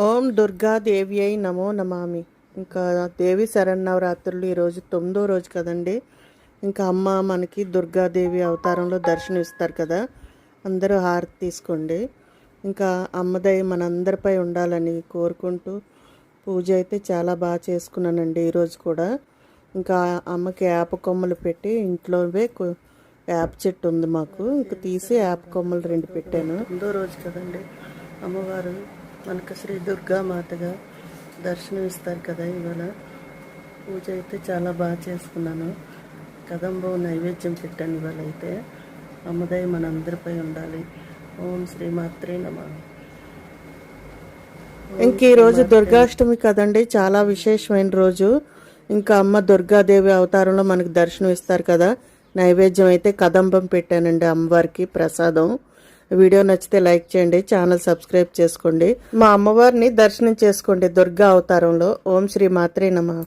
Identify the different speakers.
Speaker 1: ఓం దుర్గాదేవ్యై నమో నమామి. ఇంకా దేవి శరన్నవరాత్రులు ఈరోజు 9వ రోజు కదండి. ఇంకా అమ్మ మనకి దుర్గాదేవి అవతారంలో దర్శనం ఇస్తారు కదా. అందరూ హారతి తీసుకోండి. ఇంకా అమ్మదయ్య మనందరిపై ఉండాలని కోరుకుంటూ పూజ అయితే చాలా బాగా చేసుకున్నానండి ఈరోజు కూడా. ఇంకా అమ్మకి వేప కొమ్మలు పెట్టి ఇంట్లోవే వేప చెట్టు ఉంది మాకు, ఇంకా తీసి వేప కొమ్మలు 2 పెట్టాను. 9వ రోజు కదండి. అమ్మవారు మనకు శ్రీ దుర్గామాతగా దర్శనం ఇస్తారు కదా. ఇవాళ పూజ అయితే చాలా బాగా చేసుకున్నాను. కదంబం నైవేద్యం పెట్టాను ఇవాళ అయితే. అమ్మదయ్య మనందరిపై ఉండాలి. ఓం శ్రీమాత్రే నమః. ఇంక ఈరోజు దుర్గాష్టమి కదండి, చాలా విశేషమైన రోజు. ఇంకా అమ్మ దుర్గాదేవి అవతారంలో మనకు దర్శనం ఇస్తారు కదా. నైవేద్యం అయితే కదంబం పెట్టానండి అమ్మవారికి ప్రసాదం. వీడియో నచ్చితే లైక్ చేయండి, ఛానల్ సబ్స్క్రైబ్ చేసుకోండి. మా అమ్మవారిని దర్శనం చేసుకోండి దుర్గా అవతారంలో. ఓం శ్రీ మాత్రే నమః.